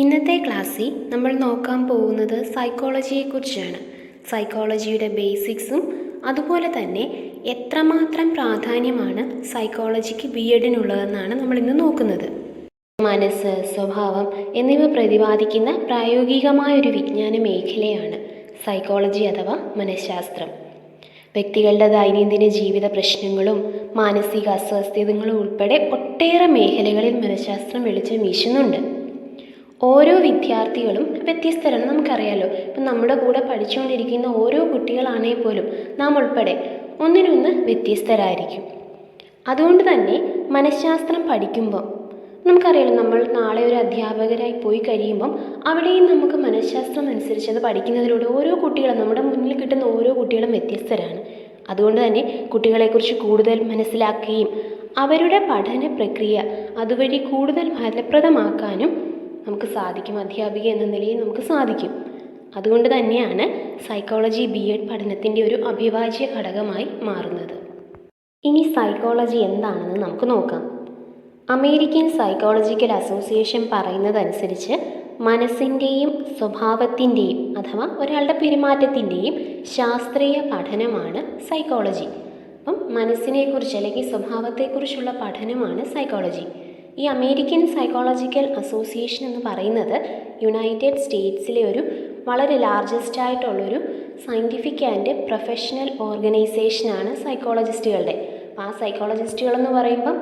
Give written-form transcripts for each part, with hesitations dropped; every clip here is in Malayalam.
ഇന്നത്തെ ക്ലാസ്സിൽ നമ്മൾ നോക്കാൻ പോകുന്നത് സൈക്കോളജിയെക്കുറിച്ചാണ്. സൈക്കോളജിയുടെ ബേസിക്സും അതുപോലെ തന്നെ എത്രമാത്രം പ്രാധാന്യമാണ് സൈക്കോളജിക്ക് ബി.എഡിനുള്ളതെന്നാണ് നമ്മളിന്ന് നോക്കുന്നത്. മനസ്സ്, സ്വഭാവം എന്നിവ പ്രതിപാദിക്കുന്ന പ്രായോഗികമായൊരു വിജ്ഞാന മേഖലയാണ് സൈക്കോളജി അഥവാ മനഃശാസ്ത്രം. വ്യക്തികളുടെ ദൈനംദിന ജീവിത പ്രശ്നങ്ങളും മാനസിക അസ്വസ്ഥതകളും ഉൾപ്പെടെ ഒട്ടേറെ മേഖലകളിൽ മനഃശാസ്ത്രം വെളിച്ചം വീശുന്നുണ്ട്. ഓരോ വിദ്യാർത്ഥികളും വ്യത്യസ്തരാണ്. നമുക്കറിയാലോ, ഇപ്പം നമ്മുടെ കൂടെ പഠിച്ചുകൊണ്ടിരിക്കുന്ന ഓരോ കുട്ടികളാണെങ്കിൽ പോലും നാം ഉൾപ്പെടെ ഒന്നിനൊന്ന് വ്യത്യസ്തരായിരിക്കും. അതുകൊണ്ട് തന്നെ മനഃശാസ്ത്രം പഠിക്കുമ്പോൾ നമുക്കറിയാലോ, നമ്മൾ നാളെ ഒരു അധ്യാപകരായി പോയി കഴിയുമ്പം അവിടെയും നമുക്ക് മനഃശാസ്ത്രം അനുസരിച്ച് അത് പഠിക്കുന്നതിലൂടെ ഓരോ കുട്ടികളും നമ്മുടെ മുന്നിൽ കിട്ടുന്ന ഓരോ കുട്ടികളും വ്യത്യസ്തരാണ്. അതുകൊണ്ട് തന്നെ കുട്ടികളെക്കുറിച്ച് കൂടുതൽ മനസ്സിലാക്കുകയും അവരുടെ പഠന പ്രക്രിയ അതുവഴി കൂടുതൽ ഫലപ്രദമാക്കാനും നമുക്ക് സാധിക്കും. അധ്യാപിക എന്ന നിലയിൽ നമുക്ക് സാധിക്കും. അതുകൊണ്ട് തന്നെയാണ് സൈക്കോളജി ബി.എഡ് പഠനത്തിൻ്റെ ഒരു അവിഭാജ്യ ഘടകമായി മാറുന്നത്. ഇനി സൈക്കോളജി എന്താണെന്ന് നമുക്ക് നോക്കാം. അമേരിക്കൻ സൈക്കോളജിക്കൽ അസോസിയേഷൻ പറയുന്നതനുസരിച്ച് മനസ്സിൻ്റെയും സ്വഭാവത്തിൻ്റെയും അഥവാ ഒരാളുടെ പെരുമാറ്റത്തിൻ്റെയും ശാസ്ത്രീയ പഠനമാണ് സൈക്കോളജി. അപ്പം മനസ്സിനെക്കുറിച്ച് അല്ലെങ്കിൽ സ്വഭാവത്തെക്കുറിച്ചുള്ള പഠനമാണ് സൈക്കോളജി. ഈ അമേരിക്കൻ സൈക്കോളജിക്കൽ അസോസിയേഷൻ എന്ന് പറയുന്നത് യുണൈറ്റഡ് സ്റ്റേറ്റ്സിലെ ഒരു വളരെ ലാർജസ്റ്റ് ആയിട്ടുള്ളൊരു സയൻറ്റിഫിക് ആൻഡ് പ്രൊഫഷണൽ ഓർഗനൈസേഷനാണ് സൈക്കോളജിസ്റ്റുകളുടെ. ആ സൈക്കോളജിസ്റ്റുകളെന്ന് പറയുമ്പം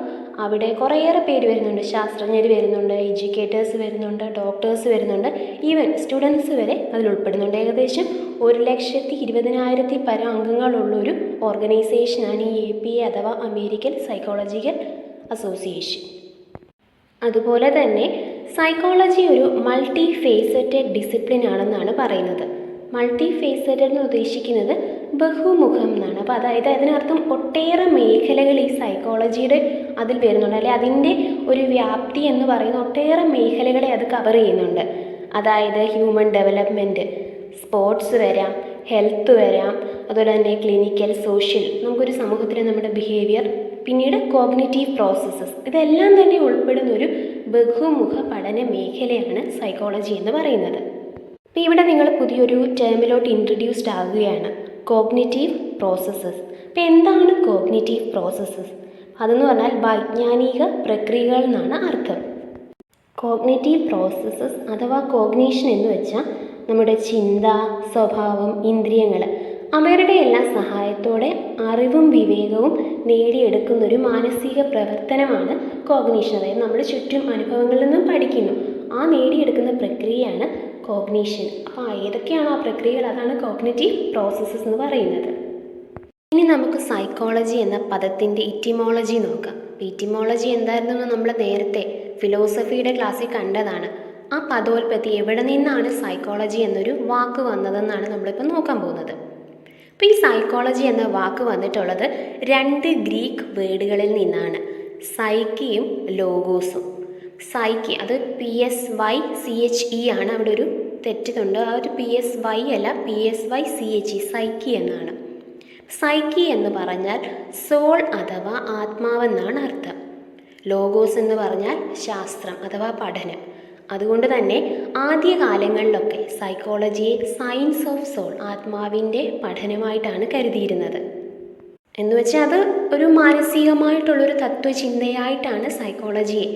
അവിടെ കുറേയേറെ പേര് വരുന്നുണ്ട്. ശാസ്ത്രജ്ഞർ വരുന്നുണ്ട്, എഡ്യൂക്കേറ്റേഴ്സ് വരുന്നുണ്ട്, ഡോക്ടേഴ്സ് വരുന്നുണ്ട്, ഈവൻ സ്റ്റുഡൻസ് വരെ അതിൽ ഉൾപ്പെടുന്നുണ്ട്. ഏകദേശം 1,20,000 പരം അംഗങ്ങളുള്ളൊരു ഓർഗനൈസേഷനാണ് ഈ APA അഥവാ അമേരിക്കൻ സൈക്കോളജിക്കൽ അസോസിയേഷൻ. അതുപോലെ തന്നെ സൈക്കോളജി ഒരു മൾട്ടി ഫേസറ്റഡ് ഡിസിപ്ലിൻ ആണെന്നാണ് പറയുന്നത്. മൾട്ടി ഫേസറ്റഡ് എന്ന് ഉദ്ദേശിക്കുന്നത് ബഹുമുഖം എന്നാണ്. അപ്പോൾ അതായത് അതിനർത്ഥം ഒട്ടേറെ മേഖലകൾ ഈ സൈക്കോളജിയുടെ അതിൽ വരുന്നുണ്ട്, അല്ലെ അതിൻ്റെ ഒരു വ്യാപ്തി എന്ന് പറയുന്ന ഒട്ടേറെ മേഖലകളെ അത് കവർ ചെയ്യുന്നുണ്ട്. അതായത് ഹ്യൂമൻ ഡെവലപ്മെൻറ്റ്, സ്പോർട്സ് വരാം, ഹെൽത്ത് വരാം, അതുപോലെ തന്നെ ക്ലിനിക്കൽ, സോഷ്യൽ, നമുക്കൊരു സമൂഹത്തിലെ നമ്മുടെ ബിഹേവിയർ, പിന്നീട് കോഗ്നിറ്റീവ് പ്രോസസ്സസ്, ഇതെല്ലാം തന്നെ ഉൾപ്പെടുന്ന ഒരു ബഹുമുഖ പഠന മേഖലയാണ് സൈക്കോളജി എന്ന് പറയുന്നത്. അപ്പോൾ ഇവിടെ നിങ്ങൾ പുതിയൊരു ടേമിലോട്ട് ഇൻട്രൊഡ്യൂസ്ഡ് ആകുകയാണ്, കോഗ്നിറ്റീവ് പ്രോസസ്സസ്. അപ്പോൾ എന്താണ് കോഗ്നിറ്റീവ് പ്രോസസ്സസ്? അതെന്ന് പറഞ്ഞാൽ വൈജ്ഞാനിക പ്രക്രിയകൾ എന്നാണ് അർത്ഥം. കോഗ്നിറ്റീവ് പ്രോസസ്സസ് അഥവാ കോഗ്നീഷൻ എന്ന് വെച്ചാൽ നമ്മുടെ ചിന്ത, സ്വഭാവം, ഇന്ദ്രിയങ്ങൾ അവരുടെ എല്ലാ സഹായത്തോടെ അറിവും വിവേകവും നേടിയെടുക്കുന്നൊരു മാനസിക പ്രവർത്തനമാണ് കോഗ്നീഷൻ. അതായത് നമ്മൾ ചുറ്റും അനുഭവങ്ങളിൽ നിന്നും പഠിക്കുന്നു, ആ നേടിയെടുക്കുന്ന പ്രക്രിയയാണ് കോഗ്നീഷൻ. അപ്പോൾ ഏതൊക്കെയാണ് ആ പ്രക്രിയകൾ? അതാണ് കോഗ്നിറ്റീവ് പ്രോസസ്സസ് എന്ന് പറയുന്നത്. ഇനി നമുക്ക് സൈക്കോളജി എന്ന പദത്തിൻ്റെ ഇറ്റിമോളജി നോക്കാം. ഇറ്റിമോളജി എന്തായിരുന്നു നമ്മൾ നേരത്തെ ഫിലോസഫിയുടെ ക്ലാസ്സിൽ കണ്ടതാണ്. ആ പദോൽപത്തി എവിടെ നിന്നാണ് സൈക്കോളജി എന്നൊരു വാക്ക് വന്നതെന്നാണ് നമ്മളിപ്പോൾ നോക്കാൻ പോകുന്നത്. അപ്പോൾ ഈ സൈക്കോളജി എന്ന വാക്ക് വന്നിട്ടുള്ളത് 2 ഗ്രീക്ക് വേർഡുകളിൽ നിന്നാണ്, സൈക്കിയും ലോഗോസും. സൈക്കി അത് PSYCHE ആണ്, അവിടെ ഒരു തെറ്റുണ്ട്. ആ ഒരു PSY അല്ല, PSYCHE, സൈക്കി എന്നാണ്. സൈക്കി എന്ന് പറഞ്ഞാൽ സോൾ അഥവാ ആത്മാവെന്നാണ് അർത്ഥം. ലോഗോസ് എന്ന് പറഞ്ഞാൽ ശാസ്ത്രം അഥവാ പഠനം. അതുകൊണ്ട് തന്നെ ആദ്യകാലങ്ങളിലൊക്കെ സൈക്കോളജിയെ സയൻസ് ഓഫ് സോൾ, ആത്മാവിൻ്റെ പഠനമായിട്ടാണ് കരുതിയിരുന്നത്. എന്നുവെച്ചാൽ അത് ഒരു മാനസികമായിട്ടുള്ളൊരു തത്വചിന്തയായിട്ടാണ് സൈക്കോളജിയെ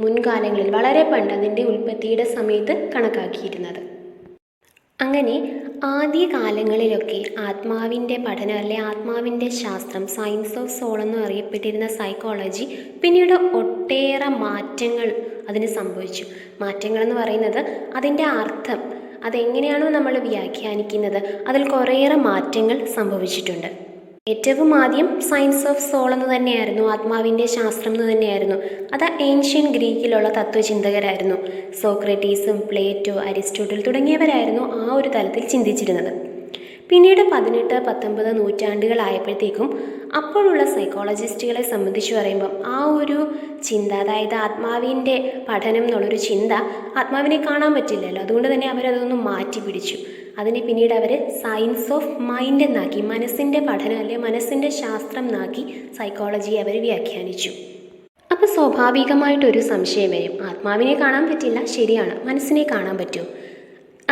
മുൻകാലങ്ങളിൽ വളരെ പണ്ട് അതിൻ്റെ ഉൽപ്പത്തിയുടെ സമയത്ത് കണക്കാക്കിയിരുന്നത്. അങ്ങനെ ആദ്യകാലങ്ങളിലൊക്കെ ആത്മാവിൻ്റെ പഠനം അല്ലെ ആത്മാവിൻ്റെ ശാസ്ത്രം, സയൻസ് ഓഫ് സോൾ എന്ന് അറിയപ്പെട്ടിരുന്ന സൈക്കോളജി പിന്നീട് ഒട്ടേറെ മാറ്റങ്ങൾ അതിന് സംഭവിച്ചു. മാറ്റങ്ങളെന്ന് പറയുന്നത് അതിൻ്റെ അർത്ഥം, അതെങ്ങനെയാണോ നമ്മൾ വ്യാഖ്യാനിക്കുന്നത് അതിൽ കുറേയേറെ മാറ്റങ്ങൾ സംഭവിച്ചിട്ടുണ്ട്. ഏറ്റവും ആദ്യം സയൻസ് ഓഫ് സോൾ എന്ന് തന്നെയായിരുന്നു, ആത്മാവിൻ്റെ ശാസ്ത്രം എന്ന് തന്നെയായിരുന്നു. അത് ഏൻഷ്യൻ ഗ്രീക്കിലുള്ള തത്വചിന്തകരായിരുന്നു. സോക്രട്ടീസും പ്ലേറ്റോ, അരിസ്റ്റോട്ടിൽ തുടങ്ങിയവരായിരുന്നു ആ ഒരു തലത്തിൽ ചിന്തിച്ചിരുന്നത്. പിന്നീട് 18-19 നൂറ്റാണ്ടുകളായപ്പോഴത്തേക്കും അപ്പോഴുള്ള സൈക്കോളജിസ്റ്റുകളെ സംബന്ധിച്ച് പറയുമ്പം ആ ഒരു ചിന്ത, അതായത് ആത്മാവിൻ്റെ പഠനം എന്നുള്ളൊരു ചിന്ത ആത്മാവിനെ കാണാൻ പറ്റില്ലല്ലോ, അതുകൊണ്ട് തന്നെ അവരതൊന്ന് മാറ്റി പിടിച്ചു. അതിനെ പിന്നീട് അവർ സയൻസ് ഓഫ് മൈൻഡ് എന്നാക്കി, മനസ്സിൻ്റെ പഠനം അല്ലെങ്കിൽ മനസ്സിൻ്റെ ശാസ്ത്രം എന്നാക്കി സൈക്കോളജിയെ അവർ വ്യാഖ്യാനിച്ചു. അപ്പോൾ സ്വാഭാവികമായിട്ടൊരു സംശയം വരും, ആത്മാവിനെ കാണാൻ പറ്റില്ല, ശരിയാണ്, മനസ്സിനെ കാണാൻ പറ്റുമോ?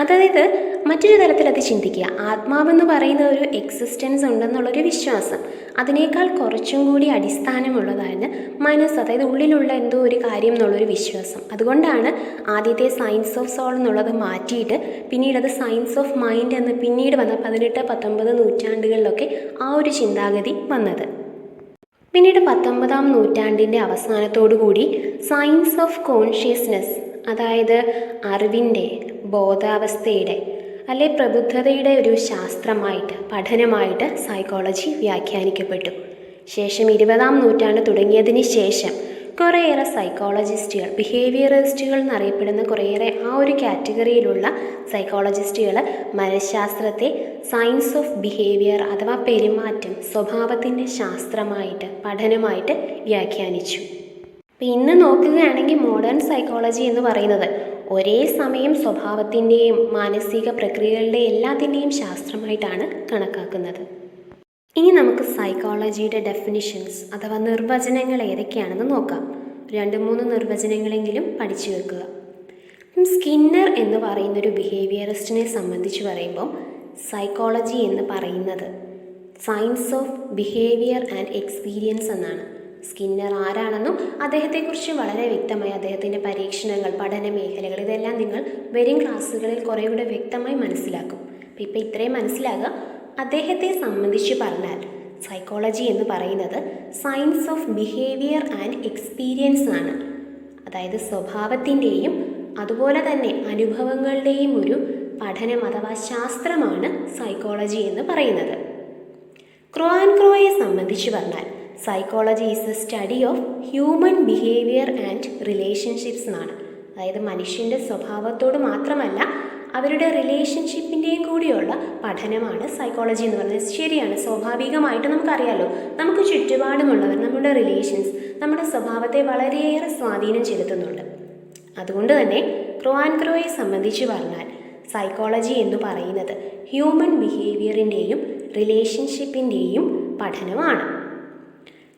അതായത് മറ്റൊരു തരത്തിൽ അത് ചിന്തിക്കുക. ആത്മാവെന്ന് പറയുന്ന ഒരു എക്സിസ്റ്റൻസ് ഉണ്ടെന്നുള്ളൊരു വിശ്വാസം, അതിനേക്കാൾ കുറച്ചും കൂടി അടിസ്ഥാനമുള്ളതാണ് മനസ്സ്, അതായത് ഉള്ളിലുള്ള എന്തോ ഒരു കാര്യം എന്നുള്ളൊരു വിശ്വാസം. അതുകൊണ്ടാണ് ആദ്യത്തെ സയൻസ് ഓഫ് സോൾ എന്നുള്ളത് മാറ്റിയിട്ട് പിന്നീട് അത് സയൻസ് ഓഫ് മൈൻഡ് എന്ന് പിന്നീട് വന്ന 18-19 നൂറ്റാണ്ടുകളിലൊക്കെ ആ ഒരു ചിന്താഗതി വന്നത്. പിന്നീട് 19-ാം നൂറ്റാണ്ടിൻ്റെ അവസാനത്തോടുകൂടി സയൻസ് ഓഫ് കോൺഷ്യസ്നെസ്, അതായത് അറിവിൻ്റെ, ബോധാവസ്ഥയുടെ അല്ലെ പ്രബുദ്ധതയുടെ ഒരു ശാസ്ത്രമായിട്ട്, പഠനമായിട്ട് സൈക്കോളജി വ്യാഖ്യാനിക്കപ്പെട്ടു. ശേഷം 20-ാം നൂറ്റാണ്ട് തുടങ്ങിയതിന് ശേഷം കുറേയേറെ സൈക്കോളജിസ്റ്റുകൾ, ബിഹേവിയറിസ്റ്റുകൾ എന്നറിയപ്പെടുന്ന കുറേയേറെ ആ ഒരു കാറ്റഗറിയിലുള്ള സൈക്കോളജിസ്റ്റുകൾ മനഃശാസ്ത്രത്തെ സയൻസ് ഓഫ് ബിഹേവിയർ അഥവാ പെരുമാറ്റം, സ്വഭാവത്തിൻ്റെ ശാസ്ത്രമായിട്ട്, പഠനമായിട്ട് വ്യാഖ്യാനിച്ചു. അപ്പോൾ ഇന്ന് നോക്കുകയാണെങ്കിൽ മോഡേൺ സൈക്കോളജി എന്ന് പറയുന്നത് ഒരേ സമയം സ്വഭാവത്തിൻ്റെയും മാനസിക പ്രക്രിയകളുടെയും എല്ലാത്തിൻ്റെയും ശാസ്ത്രമായിട്ടാണ് കണക്കാക്കുന്നത്. ഇനി നമുക്ക് സൈക്കോളജിയുടെ ഡെഫിനിഷൻസ് അഥവാ നിർവചനങ്ങൾ ഏതൊക്കെയാണെന്ന് നോക്കാം. 2-3 നിർവചനങ്ങളെങ്കിലും പഠിച്ചു വെക്കുക. സ്കിന്നർ എന്ന് പറയുന്നൊരു ബിഹേവിയറിസ്റ്റിനെ സംബന്ധിച്ച് പറയുമ്പോൾ സൈക്കോളജി എന്ന് പറയുന്നത് science of behaviour and experience എന്നാണ്. സ്കിന്നർ ആരാണെന്നും അദ്ദേഹത്തെക്കുറിച്ച് വളരെ വ്യക്തമായി അദ്ദേഹത്തിൻ്റെ പരീക്ഷണങ്ങൾ, പഠന മേഖലകൾ ഇതെല്ലാം നിങ്ങൾ വരും ക്ലാസ്സുകളിൽ കുറേ കൂടെ വ്യക്തമായി മനസ്സിലാക്കും. അപ്പോൾ ഇപ്പോൾ ഇത്രയും മനസ്സിലാകുക. അദ്ദേഹത്തെ സംബന്ധിച്ച് പറഞ്ഞാൽ സൈക്കോളജി എന്ന് പറയുന്നത് science of behaviour and experience ആണ്. അതായത് സ്വഭാവത്തിൻ്റെയും അതുപോലെ തന്നെ അനുഭവങ്ങളുടെയും ഒരു പഠനം അഥവാ ശാസ്ത്രമാണ് സൈക്കോളജി എന്ന് പറയുന്നത്. ക്രോയെ സംബന്ധിച്ച് പറഞ്ഞാൽ psychology is A study of human behaviour and relationships എന്നാണ്. അതായത് മനുഷ്യൻ്റെ സ്വഭാവത്തോട് മാത്രമല്ല അവരുടെ റിലേഷൻഷിപ്പിൻ്റെയും കൂടിയുള്ള പഠനമാണ് സൈക്കോളജി എന്ന് പറയുന്നത്. ശരിയാണ്, സ്വാഭാവികമായിട്ട് നമുക്കറിയാലോ, നമുക്ക് ചുറ്റുപാടുമുള്ളവർ, നമ്മുടെ റിലേഷൻസ് നമ്മുടെ സ്വഭാവത്തെ വളരെയേറെ സ്വാധീനം ചെലുത്തുന്നുണ്ട്. അതുകൊണ്ട് തന്നെ ക്രോയെ സംബന്ധിച്ച് പറഞ്ഞാൽ സൈക്കോളജി എന്ന് പറയുന്നത് ഹ്യൂമൻ ബിഹേവിയറിൻ്റെയും റിലേഷൻഷിപ്പിൻ്റെയും പഠനമാണ്.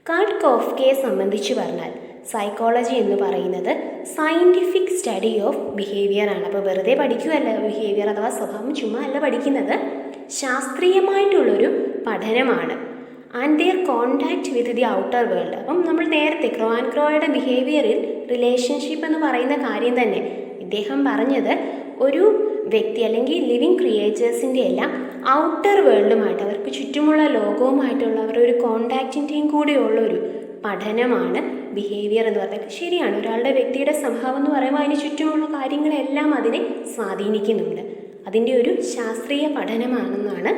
കാർഡ് കോഫ്കയെ സംബന്ധിച്ച് പറഞ്ഞാൽ സൈക്കോളജി എന്ന് പറയുന്നത് സയൻറ്റിഫിക് സ്റ്റഡി ഓഫ് ബിഹേവിയർ ആണ്. അപ്പോൾ വെറുതെ പഠിക്കുകയല്ല ബിഹേവിയർ അഥവാ സ്വഭാവം ചുമ്മാ അല്ല പഠിക്കുന്നത്, ശാസ്ത്രീയമായിട്ടുള്ളൊരു പഠനമാണ്. And their contact with the outer world. അപ്പം നമ്മൾ നേരത്തെ ക്രോയുടെ ബിഹേവിയറിൽ റിലേഷൻഷിപ്പ് എന്ന് പറയുന്ന കാര്യം തന്നെ ഇദ്ദേഹം പറഞ്ഞത് ഒരു വ്യക്തി അല്ലെങ്കിൽ ലിവിങ് ക്രിയേച്ചേഴ്സിൻ്റെ എല്ലാം ഔട്ടർ വേൾഡുമായിട്ട്, അവർക്ക് ചുറ്റുമുള്ള ലോകവുമായിട്ടുള്ള അവരുടെ ഒരു കോണ്ടാക്റ്റിൻ്റെയും കൂടെയുള്ള ഒരു പഠനമാണ് ബിഹേവിയർ എന്ന് പറയുന്നത്. ശരിയാണ്, ഒരാളുടെ വ്യക്തിയുടെ സ്വഭാവം എന്ന് പറയുമ്പോൾ അതിന് ചുറ്റുമുള്ള കാര്യങ്ങളെല്ലാം അതിനെ സ്വാധീനിക്കുന്നുണ്ട്. അതിൻ്റെ ഒരു ശാസ്ത്രീയ പഠനമാണെന്നാണ്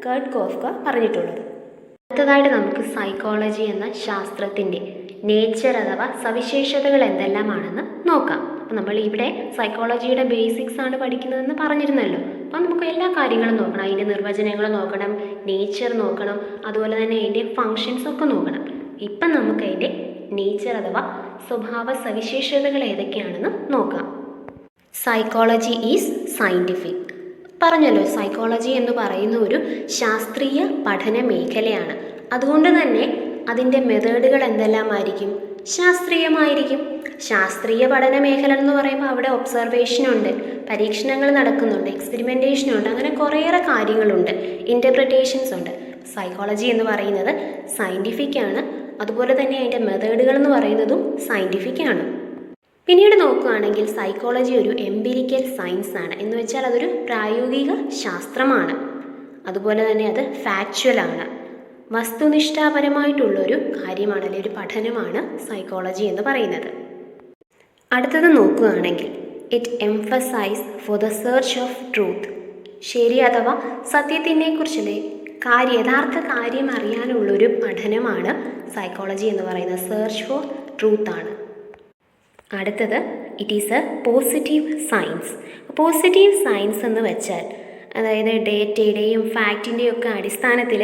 കർട്ട് കോഫ്ക പറഞ്ഞിട്ടുള്ളത്. അടുത്തതായിട്ട് നമുക്ക് സൈക്കോളജി എന്ന ശാസ്ത്രത്തിൻ്റെ നേച്ചർ അഥവാ സവിശേഷതകൾ എന്തെല്ലാമാണെന്ന് നോക്കാം. അപ്പോൾ നമ്മൾ ഇവിടെ സൈക്കോളജിയുടെ ബേസിക്സ് ആണ് പഠിക്കുന്നതെന്ന് പറഞ്ഞിരുന്നല്ലോ. അപ്പം നമുക്ക് എല്ലാ കാര്യങ്ങളും നോക്കണം, അതിൻ്റെ നിർവചനങ്ങൾ നോക്കണം, നേച്ചർ നോക്കണം, അതുപോലെ തന്നെ അതിൻ്റെ ഫങ്ഷൻസ് ഒക്കെ നോക്കണം. ഇപ്പം നമുക്ക് അതിൻ്റെ നേച്ചർ അഥവാ സ്വഭാവ സവിശേഷതകൾ ഏതൊക്കെയാണെന്ന് നോക്കാം. Psychology is scientific. പറഞ്ഞല്ലോ, സൈക്കോളജി എന്ന് പറയുന്ന ഒരു ശാസ്ത്രീയ പഠന മേഖലയാണ്. അതുകൊണ്ട് തന്നെ അതിൻ്റെ മെത്തേഡുകൾ എന്തെല്ലാമായിരിക്കും? ശാസ്ത്രീയമായിരിക്കും. ശാസ്ത്രീയ പഠന മേഖല എന്ന് പറയുമ്പോൾ അവിടെ ഒബ്സർവേഷനുണ്ട്, പരീക്ഷണങ്ങൾ നടക്കുന്നുണ്ട്, എക്സ്പെരിമെൻറ്റേഷനുണ്ട്, അങ്ങനെ കുറേയേറെ കാര്യങ്ങളുണ്ട്, ഇൻ്റർപ്രിറ്റേഷൻസ് ഉണ്ട്. സൈക്കോളജി എന്ന് പറയുന്നത് സയൻറ്റിഫിക് ആണ്. അതുപോലെ തന്നെ അതിൻ്റെ മെത്തേഡുകൾ എന്ന് പറയുന്നതും സയൻറ്റിഫിക് ആണ്. പിന്നീട് നോക്കുകയാണെങ്കിൽ സൈക്കോളജി ഒരു എംപിരിക്കൽ സയൻസ് ആണ്. എന്ന് വെച്ചാൽ അതൊരു പ്രായോഗിക ശാസ്ത്രമാണ്. അതുപോലെ തന്നെ അത് ഫാക്ച്വൽ ആണ്, വസ്തുനിഷ്ഠാപരമായിട്ടുള്ളൊരു കാര്യമാണ്, അല്ലെങ്കിൽ ഒരു പഠനമാണ് സൈക്കോളജി എന്ന് പറയുന്നത്. അടുത്തത് നോക്കുകയാണെങ്കിൽ it emphasize for the search of truth. ശരി അഥവാ സത്യത്തിനെ കുറിച്ചുള്ള യഥാർത്ഥ കാര്യം അറിയാനുള്ളൊരു പഠനമാണ് സൈക്കോളജി എന്ന് പറയുന്നത്. സെർച്ച് ഫോർ ട്രൂത്ത് ആണ്. അടുത്തത് it is A positive science. Positive science എന്ന് വെച്ചാൽ അതായത് ഡേറ്റയുടെയും ഫാക്റ്റിൻ്റെയും ഒക്കെ അടിസ്ഥാനത്തിൽ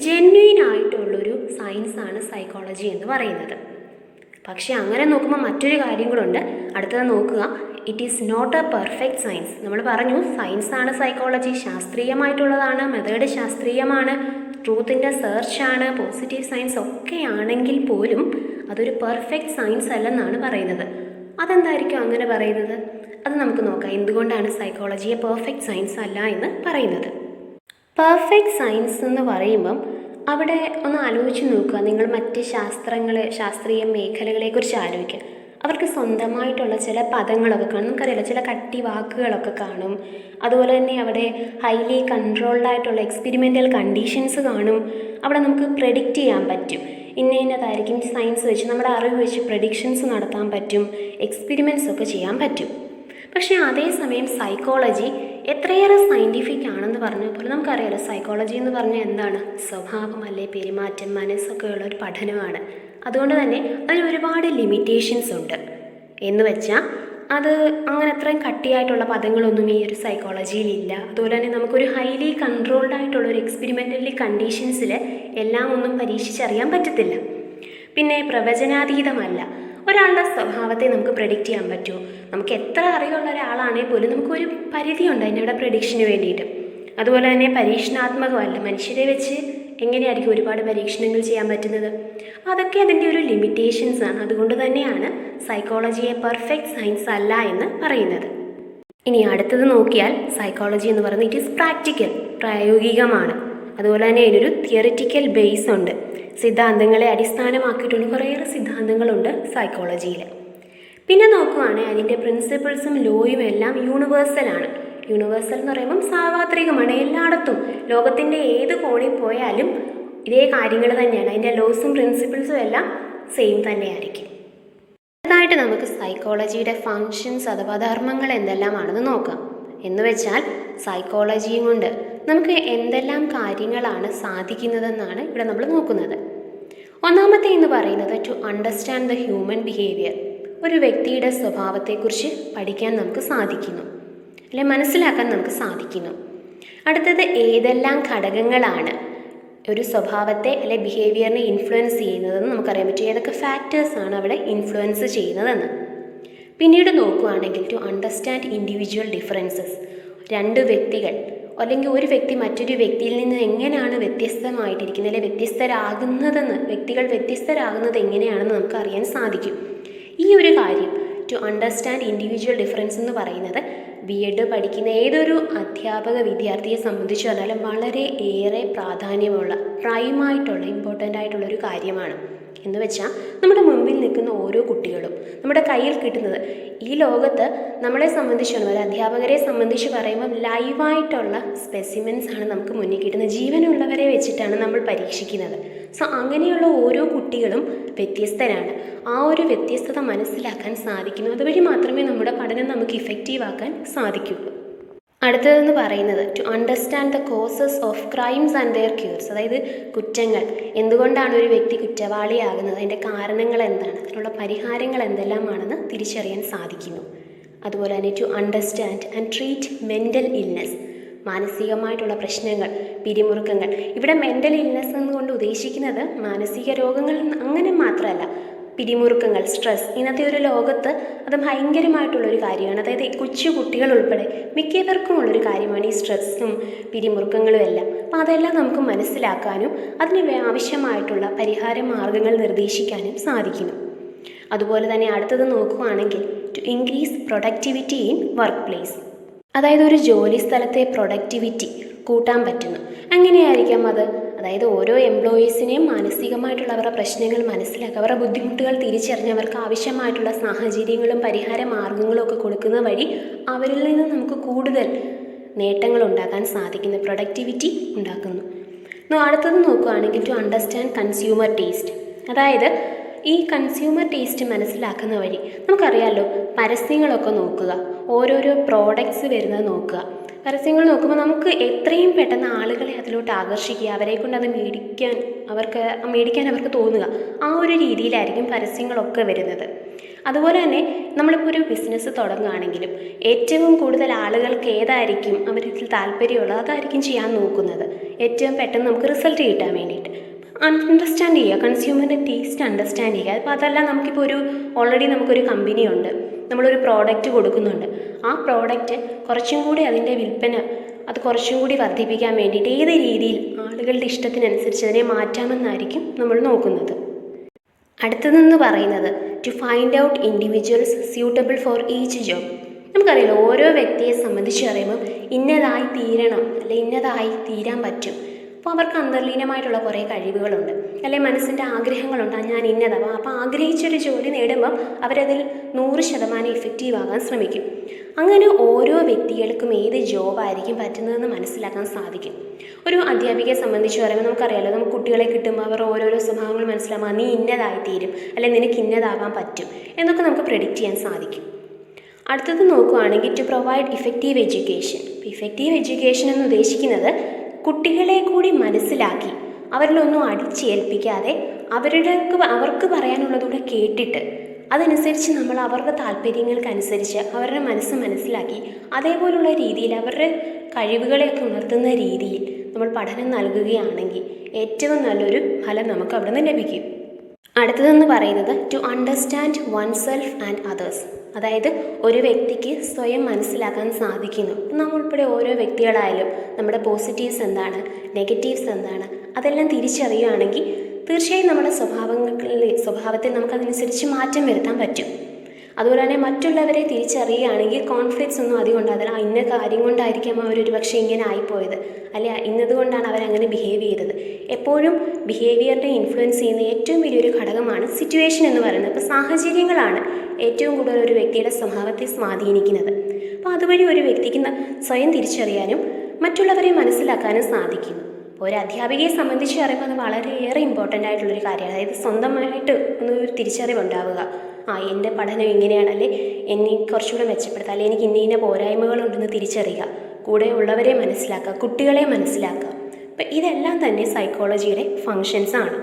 ജെന്യുയിൻ ആയിട്ടുള്ളൊരു സയൻസാണ് സൈക്കോളജി എന്ന് പറയുന്നത്. പക്ഷേ അങ്ങനെ നോക്കുമ്പോൾ മറ്റൊരു കാര്യം കൂടെ ഉണ്ട്. അടുത്തത് നോക്കുക, it is not a perfect science. നമ്മൾ പറഞ്ഞു സയൻസാണ് സൈക്കോളജി, ശാസ്ത്രീയമായിട്ടുള്ളതാണ്, മെത്തേഡ് ശാസ്ത്രീയമാണ്, ട്രൂത്തിൻ്റെ സെർച്ചാണ്, പോസിറ്റീവ് സയൻസ് ഒക്കെ ആണെങ്കിൽ പോലും അതൊരു പെർഫെക്റ്റ് സയൻസ് അല്ലെന്നാണ് പറയുന്നത്. അതെന്തായിരിക്കും അങ്ങനെ പറയുന്നത്? അത് നമുക്ക് നോക്കാം. എന്തുകൊണ്ടാണ് സൈക്കോളജിയെ പെർഫെക്റ്റ് സയൻസ് അല്ല എന്ന് പറയുന്നത്? പെർഫെക്റ്റ് സയൻസ് എന്ന് പറയുമ്പം അവിടെ ഒന്ന് ആലോചിച്ച് നോക്കുക. നിങ്ങൾ മറ്റ് ശാസ്ത്രീയ മേഖലകളെക്കുറിച്ച് ആലോചിക്കുക. അവർക്ക് സ്വന്തമായിട്ടുള്ള ചില പദങ്ങളൊക്കെ കാണും. നമുക്കറിയാലോ, ചില കട്ടി വാക്കുകളൊക്കെ കാണും. അതുപോലെ തന്നെ അവിടെ ഹൈലി കൺട്രോൾഡ് ആയിട്ടുള്ള എക്സ്പെരിമെൻ്റൽ കണ്ടീഷൻസ് കാണും. അവിടെ നമുക്ക് പ്രെഡിക്റ്റ് ചെയ്യാൻ പറ്റും. ഇന്നതായിരിക്കും സയൻസ് വെച്ച്, നമ്മുടെ അറിവ് വെച്ച് പ്രഡിക്ഷൻസ് നടത്താൻ പറ്റും, എക്സ്പെരിമെൻറ്റ്സ് ഒക്കെ ചെയ്യാൻ പറ്റും. പക്ഷേ അതേസമയം സൈക്കോളജി എത്രയേറെ സയൻറ്റിഫിക് ആണെന്ന് പറഞ്ഞാൽ പോലും നമുക്കറിയാലോ, സൈക്കോളജി എന്ന് പറഞ്ഞാൽ എന്താണ്? സ്വഭാവം അല്ലെ, പെരുമാറ്റം, മനസ്സൊക്കെ ഉള്ളൊരു പഠനമാണ്. അതുകൊണ്ട് തന്നെ അതിന് ഒരുപാട് ലിമിറ്റേഷൻസ് ഉണ്ട്. എന്ന് വെച്ചാൽ അത് അങ്ങനെ അത്രയും കട്ടിയായിട്ടുള്ള പദങ്ങളൊന്നും ഈ ഒരു സൈക്കോളജിയിലില്ല. അതുപോലെ തന്നെ നമുക്കൊരു ഹൈലി കൺട്രോൾഡ് ആയിട്ടുള്ള ഒരു എക്സ്പെരിമെൻ്റലി കണ്ടീഷൻസിൽ എല്ലാം ഒന്നും പരീക്ഷിച്ചറിയാൻ പറ്റത്തില്ല. പിന്നെ പ്രവചനാതീതമല്ല. ഒരാളുടെ സ്വഭാവത്തെ നമുക്ക് പ്രെഡിക്റ്റ് ചെയ്യാൻ പറ്റുമോ? നമുക്ക് എത്ര അറിവുള്ള ഒരാളാണെങ്കിൽ പോലും നമുക്കൊരു പരിധിയുണ്ട് അതിൻ്റെ പ്രഡിക്ഷന് വേണ്ടിയിട്ട്. അതുപോലെ തന്നെ പരീക്ഷണാത്മകമല്ല. മനുഷ്യരെ വെച്ച് എങ്ങനെയായിരിക്കും ഒരുപാട് പരീക്ഷണങ്ങൾ ചെയ്യാൻ പറ്റുന്നത്? അതൊക്കെ അതിൻ്റെ ഒരു ലിമിറ്റേഷൻസ് ആണ്. അതുകൊണ്ട് തന്നെയാണ് സൈക്കോളജിയെ പെർഫെക്റ്റ് സയൻസ് അല്ല എന്ന് പറയുന്നത്. ഇനി അടുത്തത് നോക്കിയാൽ സൈക്കോളജി എന്ന് പറയുന്നത് ഇറ്റ് ഈസ് പ്രാക്ടിക്കൽ, പ്രായോഗികമാണ്. അതുപോലെ തന്നെ ഇതിനൊരു തിയറിറ്റിക്കൽ ബേസ് ഉണ്ട്. സിദ്ധാന്തങ്ങളെ അടിസ്ഥാനമാക്കിയിട്ടുള്ള കുറേയേറെ സിദ്ധാന്തങ്ങളുണ്ട് സൈക്കോളജിയിൽ. പിന്നെ നോക്കുകയാണെങ്കിൽ അതിൻ്റെ പ്രിൻസിപ്പിൾസും ലോയും എല്ലാം യൂണിവേഴ്സലാണ്. യൂണിവേഴ്സൽ എന്ന് പറയുമ്പം സാർവത്രികമാണ്. എല്ലായിടത്തും ലോകത്തിൻ്റെ ഏത് കോണിൽ പോയാലും ഇതേ കാര്യങ്ങൾ തന്നെയാണ്. അതിൻ്റെ ലോസും പ്രിൻസിപ്പിൾസും എല്ലാം സെയിം തന്നെയായിരിക്കും. അടുത്തതായിട്ട് നമുക്ക് സൈക്കോളജിയുടെ ഫങ്ഷൻസ് അഥവാ ധർമ്മങ്ങൾ എന്തെല്ലാമാണെന്ന് നോക്കാം. എന്ന് വെച്ചാൽ സൈക്കോളജിയും കൊണ്ട് നമുക്ക് എന്തെല്ലാം കാര്യങ്ങളാണ് സാധിക്കുന്നതെന്നാണ് ഇവിടെ നമ്മൾ നോക്കുന്നത്. ഒന്നാമത്തെ എന്ന് പറയുന്നത് to understand the human behaviour. ഒരു വ്യക്തിയുടെ സ്വഭാവത്തെക്കുറിച്ച് പഠിക്കാൻ നമുക്ക് സാധിക്കുന്നു, അല്ലെ മനസ്സിലാക്കാൻ നമുക്ക് സാധിക്കുന്നു. അടുത്തത് ഏതെല്ലാം ഘടകങ്ങളാണ് ഒരു സ്വഭാവത്തെ അല്ലെ ബിഹേവിയറിനെ ഇൻഫ്ലുവൻസ് ചെയ്യുന്നതെന്ന് നമുക്കറിയാൻ പറ്റും. ഏതൊക്കെ ഫാക്ടേഴ്സാണ് അവിടെ ഇൻഫ്ലുവൻസ് ചെയ്യുന്നതെന്ന്. പിന്നീട് നോക്കുകയാണെങ്കിൽ ടു അണ്ടർസ്റ്റാൻഡ് ഇൻഡിവിജ്വൽ ഡിഫറൻസസ്. രണ്ട് വ്യക്തികൾ അല്ലെങ്കിൽ ഒരു വ്യക്തി മറ്റൊരു വ്യക്തിയിൽ നിന്ന് എങ്ങനെയാണ് വ്യത്യസ്തമായിട്ടിരിക്കുന്നത്, അല്ലെങ്കിൽ വ്യത്യസ്തരാകുന്നതെന്ന്, വ്യക്തികൾ വ്യത്യസ്തരാകുന്നത് എങ്ങനെയാണെന്ന് നമുക്ക് അറിയാൻ സാധിക്കും. ഈ ഒരു കാര്യം ടു അണ്ടർസ്റ്റാൻഡ് ഇൻഡിവിജ്വൽ ഡിഫറൻസ് എന്ന് പറയുന്നത് B.Ed പഠിക്കുന്ന ഏതൊരു അധ്യാപക വിദ്യാർത്ഥിയെ സംബന്ധിച്ച് പറഞ്ഞാലും വളരെ ഏറെ പ്രാധാന്യമുള്ള, പ്രൈമായിട്ടുള്ള, ഇമ്പോർട്ടൻ്റ് ആയിട്ടുള്ള ഒരു കാര്യമാണ്. എന്ന് വെച്ചാൽ നമ്മുടെ മുമ്പിൽ നിൽക്കുന്ന ഓരോ കുട്ടികളും നമ്മുടെ കയ്യിൽ കിട്ടുന്നത്, ഈ ലോകത്ത് നമ്മളെ സംബന്ധിച്ചാണ്, ഒരു അധ്യാപകരെ സംബന്ധിച്ച് പറയുമ്പോൾ ലൈവായിട്ടുള്ള സ്പെസിമെൻസ് ആണ് നമുക്ക് മുന്നിൽ കിട്ടുന്നത്. ജീവനുള്ളവരെ വെച്ചിട്ടാണ് നമ്മൾ പരീക്ഷിക്കുന്നത്. സോ അങ്ങനെയുള്ള ഓരോ കുട്ടികളും വ്യത്യസ്തരാണ്. ആ ഒരു വ്യത്യസ്തത മനസ്സിലാക്കാൻ സാധിക്കുന്നു. അതുവഴി മാത്രമേ നമ്മുടെ പഠനം നമുക്ക് ഇഫക്റ്റീവ് ആക്കാൻ സാധിക്കുകയുള്ളൂ. അടുത്തതെന്ന് പറയുന്നത് to understand the causes of crimes and their cures. അതായത് കുറ്റങ്ങൾ, എന്തുകൊണ്ടാണ് ഒരു വ്യക്തി കുറ്റവാളിയാകുന്നത്, അതിൻ്റെ കാരണങ്ങൾ എന്താണ്, അതിനുള്ള പരിഹാരങ്ങൾ എന്തെല്ലാമാണെന്ന് തിരിച്ചറിയാൻ സാധിക്കുന്നു. അതുപോലെ തന്നെ to understand and treat mental illness. മാനസികമായിട്ടുള്ള പ്രശ്നങ്ങൾ, പിരിമുറുക്കങ്ങൾ. ഇവിടെ മെൻ്റൽ ഇൽനെസ് എന്നുകൊണ്ട് ഉദ്ദേശിക്കുന്നത് മാനസിക രോഗങ്ങൾ അങ്ങനെ മാത്രമല്ല, പിരിമുറുക്കങ്ങൾ, സ്ട്രെസ്. ഇന്നത്തെ ഒരു ലോകത്ത് അത് ഭയങ്കരമായിട്ടുള്ളൊരു കാര്യമാണ്. അതായത് കൊച്ചു കുട്ടികൾ ഉൾപ്പെടെ മിക്കവർക്കും ഉള്ളൊരു കാര്യമാണ് ഈ സ്ട്രെസ്സും പിരിമുറുക്കങ്ങളും എല്ലാം. അപ്പോൾ അതെല്ലാം നമുക്ക് മനസ്സിലാക്കാനും അതിന് ആവശ്യമായിട്ടുള്ള പരിഹാര മാർഗങ്ങൾ നിർദ്ദേശിക്കാനും സാധിക്കുന്നു. അതുപോലെ തന്നെ അടുത്തത് നോക്കുകയാണെങ്കിൽ to increase productivity in workplace. അതായത് ഒരു ജോലി സ്ഥലത്തെ പ്രൊഡക്ടിവിറ്റി കൂട്ടാൻ പറ്റുന്നു. എങ്ങനെയായിരിക്കാം അത്? അതായത് ഓരോ എംപ്ലോയീസിനെയും മാനസികമായിട്ടുള്ള അവരുടെ പ്രശ്നങ്ങൾ മനസ്സിലാക്കുക, അവരുടെ ബുദ്ധിമുട്ടുകൾ തിരിച്ചറിഞ്ഞ് അവർക്ക് ആവശ്യമായിട്ടുള്ള സാഹചര്യങ്ങളും പരിഹാര മാർഗങ്ങളും ഒക്കെ കൊടുക്കുന്ന വഴി അവരിൽ നിന്ന് നമുക്ക് കൂടുതൽ നേട്ടങ്ങൾ ഉണ്ടാക്കാൻ സാധിക്കുന്നു, പ്രൊഡക്ടിവിറ്റി ഉണ്ടാക്കുന്നു. അടുത്തത് നോക്കുകയാണെങ്കിൽ ടു അണ്ടർസ്റ്റാൻഡ് കൺസ്യൂമർ ടേസ്റ്റ്. അതായത് ഈ കൺസ്യൂമർ ടേസ്റ്റ് മനസ്സിലാക്കുന്ന വഴി നമുക്കറിയാമല്ലോ, പരസ്യങ്ങളൊക്കെ നോക്കുക, ഓരോരോ പ്രോഡക്റ്റ്സ് വരുന്നത് നോക്കുക. പരസ്യങ്ങൾ നോക്കുമ്പോൾ നമുക്ക് എത്രയും പെട്ടെന്ന് ആളുകളെ അതിലോട്ട് ആകർഷിക്കുക, അവരെ കൊണ്ട് അത് മേടിക്കാൻ അവർക്ക് തോന്നുക. ആ ഒരു രീതിയിലായിരിക്കും പരസ്യങ്ങളൊക്കെ വരുന്നത്. അതുപോലെ തന്നെ നമ്മളിപ്പോൾ ഒരു ബിസിനസ് തുടങ്ങുകയാണെങ്കിലും ഏറ്റവും കൂടുതൽ ആളുകൾക്ക് ഏതായിരിക്കും അവരിൽ താല്പര്യമുള്ളത് അതായിരിക്കും ചെയ്യാൻ നോക്കുന്നത്, ഏറ്റവും പെട്ടെന്ന് നമുക്ക് റിസൾട്ട് കിട്ടാൻ വേണ്ടിയിട്ട്. അണ്ടർസ്റ്റാൻഡ് ചെയ്യുക, കൺസ്യൂമറിൻ്റെ ടേസ്റ്റ് അണ്ടർസ്റ്റാൻഡ് ചെയ്യുക. അപ്പോൾ അതെല്ലാം നമുക്കിപ്പോൾ ഓൾറെഡി നമുക്കൊരു കമ്പനി ഉണ്ട്, നമ്മളൊരു പ്രോഡക്റ്റ് കൊടുക്കുന്നുണ്ട്. ആ പ്രോഡക്റ്റ് കുറച്ചും കൂടി അതിൻ്റെ വിൽപ്പന അത് കുറച്ചും കൂടി വർദ്ധിപ്പിക്കാൻ വേണ്ടിയിട്ട് ഏത് രീതിയിൽ ആളുകളുടെ ഇഷ്ടത്തിനനുസരിച്ച് അതിനെ മാറ്റാമെന്നായിരിക്കും നമ്മൾ നോക്കുന്നത്. അടുത്തതെന്ന് പറയുന്നത് to find out individuals suitable for each job. നമുക്കറിയാലോ, ഓരോ വ്യക്തിയെ സംബന്ധിച്ച് പറയുമ്പം ഇന്നതായി തീരണം അല്ലെ ഇന്നതായി തീരാൻ പറ്റും. അപ്പോൾ അവർക്ക് അന്തർലീനമായിട്ടുള്ള കുറേ കഴിവുകളുണ്ട്, അല്ലെങ്കിൽ മനസ്സിൻ്റെ ആഗ്രഹങ്ങളുണ്ട്, ഞാൻ ഇന്നതാവാം. അപ്പോൾ ആഗ്രഹിച്ചൊരു ജോലി നേടുമ്പം അവരതിൽ 100% ഇഫക്റ്റീവ് ആകാൻ ശ്രമിക്കും. അങ്ങനെ ഓരോ വ്യക്തികൾക്കും ഏത് ജോബായിരിക്കും പറ്റുന്നതെന്ന് മനസ്സിലാക്കാൻ സാധിക്കും. ഒരു അധ്യാപികയെ സംബന്ധിച്ച് പറയുമ്പോൾ നമുക്കറിയാലോ, നമുക്ക് കുട്ടികളെ കിട്ടുമ്പോൾ അവർ ഓരോരോ സ്വഭാവങ്ങൾ മനസ്സിലാകുമ്പോൾ നീ ഇന്നതായി തീരും അല്ലെങ്കിൽ നിനക്ക് ഇന്നതാവാൻ പറ്റും എന്നൊക്കെ നമുക്ക് പ്രെഡിക്റ്റ് ചെയ്യാൻ സാധിക്കും. അടുത്തത് നോക്കുകയാണെങ്കിൽ to provide effective education. Effective education എന്ന് ഉദ്ദേശിക്കുന്നത് കുട്ടികളെ കൂടി മനസ്സിലാക്കി അവരിലൊന്നും അടിച്ചേൽപ്പിക്കാതെ അവർക്ക് പറയാനുള്ളതുകൂടെ കേട്ടിട്ട് അതനുസരിച്ച് നമ്മൾ അവരുടെ താല്പര്യങ്ങൾക്കനുസരിച്ച് അവരുടെ മനസ്സ് മനസ്സിലാക്കി അതേപോലുള്ള രീതിയിൽ അവരുടെ കഴിവുകളെയൊക്കെ ഉണർത്തുന്ന രീതിയിൽ നമ്മൾ പഠനം നൽകുകയാണെങ്കിൽ ഏറ്റവും നല്ലൊരു ഫലം നമുക്ക് അവിടെ നിന്ന് ലഭിക്കും. അടുത്തതെന്ന് പറയുന്നത് to understand oneself and others. അതായത് ഒരു വ്യക്തിക്ക് സ്വയം മനസ്സിലാക്കാൻ സാധിക്കുന്നു. നമ്മളുൾപ്പെടെ ഓരോ വ്യക്തികളായാലും നമ്മുടെ പോസിറ്റീവ്സ് എന്താണ്, നെഗറ്റീവ്സ് എന്താണ്, അതെല്ലാം തിരിച്ചറിയുകയാണെങ്കിൽ തീർച്ചയായും നമ്മുടെ സ്വഭാവത്തിൽ നമുക്കതനുസരിച്ച് മാറ്റം വരുത്താൻ പറ്റും. അതുപോലെ തന്നെ മറ്റുള്ളവരെ തിരിച്ചറിയുകയാണെങ്കിൽ കോൺഫ്ലിക്ട്സ് ഒന്നും അധികം ഉണ്ടാകില്ല. ഇന്ന കാര്യം കൊണ്ടായിരിക്കാം അവരൊരു പക്ഷേ ഇങ്ങനെ ആയിപ്പോയത്, അല്ലെ ഇന്നതുകൊണ്ടാണ് അവരങ്ങനെ ബിഹേവ് ചെയ്തത്. എപ്പോഴും ബിഹേവിയറിനെ ഇൻഫ്ലുവൻസ് ചെയ്യുന്ന ഏറ്റവും വലിയൊരു ഘടകമാണ് സിറ്റുവേഷൻ എന്ന് പറയുന്നത്. അപ്പോൾ സാഹചര്യങ്ങളാണ് ഏറ്റവും കൂടുതൽ ഒരു വ്യക്തിയുടെ സ്വഭാവത്തെ സ്വാധീനിക്കുന്നത്. അപ്പോൾ അതുവഴി ഒരു വ്യക്തിക്ക് സ്വയം തിരിച്ചറിയാനും മറ്റുള്ളവരെ മനസ്സിലാക്കാനും സാധിക്കുന്നു. ഒരു അധ്യാപികയെ സംബന്ധിച്ച് പറയുമ്പോൾ അത് വളരെയേറെ ഇമ്പോർട്ടൻ്റ് ആയിട്ടുള്ളൊരു കാര്യമാണ്. അതായത് സ്വന്തമായിട്ട് ഒരു തിരിച്ചറിവുണ്ടാവുക. എൻ്റെ പഠനം ഇങ്ങനെയാണ്, അല്ലെ എന്നെ കുറച്ചുകൂടെ മെച്ചപ്പെടുത്തുക, അല്ലെങ്കിൽ എനിക്ക് ഇന്ന പോരായ്മകളുണ്ടെന്ന് തിരിച്ചറിയുക, കൂടെ ഉള്ളവരെ മനസ്സിലാക്കുക, കുട്ടികളെ മനസ്സിലാക്കുക. അപ്പം ഇതെല്ലാം തന്നെ സൈക്കോളജിയുടെ ഫങ്ഷൻസ് ആണ്.